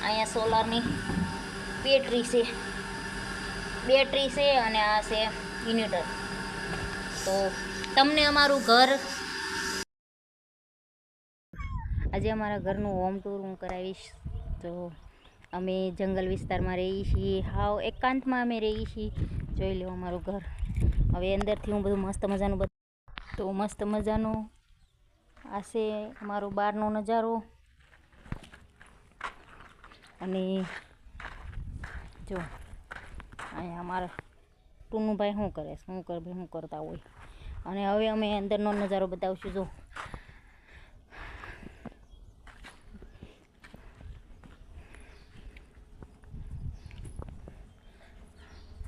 અહીંયા સોલારની બેટરી છે અને આ છે ઇન્વર્ટર. તો તમને અમારું ઘર આજે અમારા ઘરનું હોમ ટૂર હું કરાવીશ. તો અમે જંગલ વિસ્તારમાં રહીએ છીએ, હાવ એકાંતમાં અમે રહીએ છીએ. જોઈ લો અમારું ઘર. હવે અંદરથી હું બધું મસ્ત મજાનું તો મસ્ત મજાનું આ છે અમારો બહારનો નજારો. અને જો અહીંયા અમારા ટુનુભાઈ શું કરતા હોય. અને હવે અમે અંદરનો નજારો બતાવશું. જો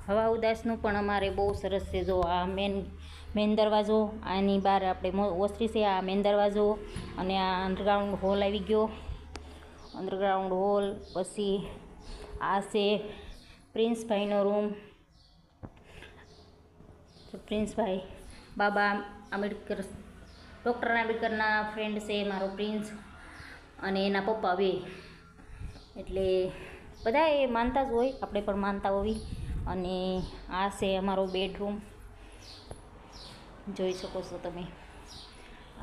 હવા ઉદાસનું પણ અમારે બહુ સરસ છે. જો આ મેન દરવાજો, આની બહાર આપણે ઓસરી છે, આ મેન દરવાજો અને આ અંડરગ્રાઉન્ડ હોલ આવી ગયો. અંડરગ્રાઉન્ડ હોલ પછી આ છે પ્રિન્સભાઈનો રૂમ. પ્રિન્સભાઈ બાબા આંબેડકર, ડૉક્ટર આંબેડકરના ફ્રેન્ડ છે મારો પ્રિન્સ અને એના પપ્પા બે. એટલે બધા એ માનતા જ હોય, આપણે પણ માનતા હોવી. અને આ છે અમારો બેડરૂમ, જોઈ શકો છો તમે.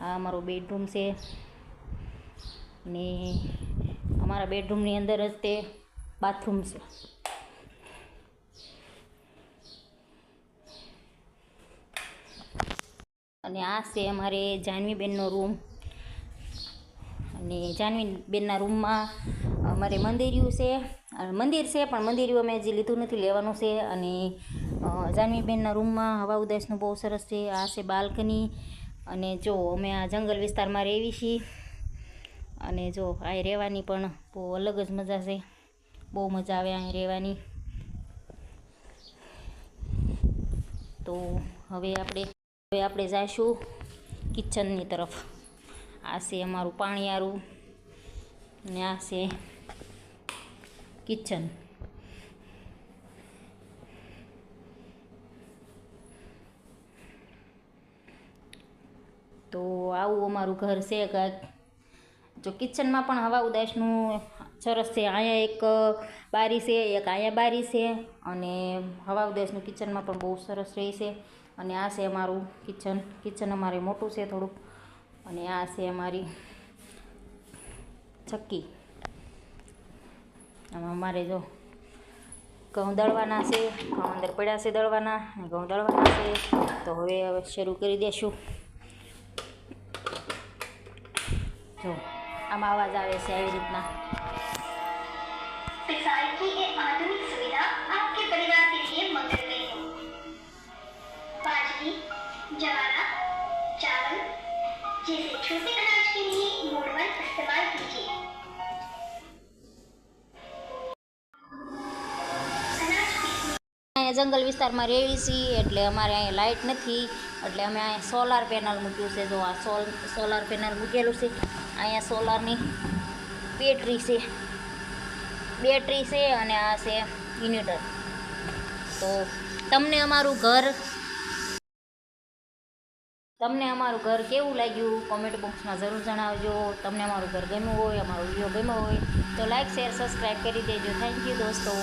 આ અમારો બેડરૂમ છે ને અમારા બેડરૂમની અંદર જ તે બાથરૂમ છે. અને આ છે અમારે જાનવીબેનનો રૂમ. અને જાનવીબેનના રૂમમાં અમારે મંદિર છે પણ મંદિર અમે હજી લીધું નથી, લેવાનું છે. અને જાનવીબેનના રૂમમાં હવા ઉદાસનું બહુ સરસ છે. આ છે બાલ્કની. અને જો અમે આ જંગલ વિસ્તારમાં રહેવી છીએ. અને જો આ રહેવાની પણ બહુ અલગ જ મજા છે, બહુ મજા આવે અહીં રહેવાની. તો હવે આપણે જઈશું કિચનની તરફ. આ છે અમારું પાણીયારું ને આ છે કિચન. તો આવું અમારું ઘર છે કાંઈક. જો કિચનમાં પણ હવા ઉદાસનું સરસ છે. અહીંયા એક બારી છે, એક અહીંયા બારી છે. અને હવા ઉદાસનું કિચનમાં પણ બહુ સરસ રહે છે. અને આ છે અમારું કિચન અમારે મોટું છે થોડુંક. અને આ છે અમારી ચક્કી. આમાં અમારે જો ઘઉં દળવાના છે, ઘઉં અંદર પડ્યા છે દળવાના, અને ઘઉં દળવાના છે. તો હવે શરૂ કરી દઈશું. જો આમાં અવાજ આવે છે આવી રીતના. पिसाई की ये आधुनिक सुविधा आपके परिवार के लिए मंगलमय हो। बाजरी, ज्वार, चावल जैसे छोटे अनाज के लिए मोड़वन इस्तेमाल कीजिए। અહીંયા જંગલ વિસ્તારમાં રહેવી છીએ એટલે અમારે અહીંયા લાઇટ નથી, એટલે અમે અહીંયા સોલાર પેનલ મૂક્યું છે. જો આ સોલાર પેનલ મૂકેલું છે. અહીંયા સોલારની બેટરી છે અને આ છે ઇન્વર્ટર. તો તમને અમારું ઘર કેવું લાગ્યું કોમેન્ટ બોક્સમાં જરૂર જણાવજો. તમને અમારું ઘર ગમ્યું હોય, અમારો વિડીયો ગમ્યો હોય તો લાઈક, શેર, સબસ્ક્રાઈબ કરી દેજો. થેન્ક યુ દોસ્તો.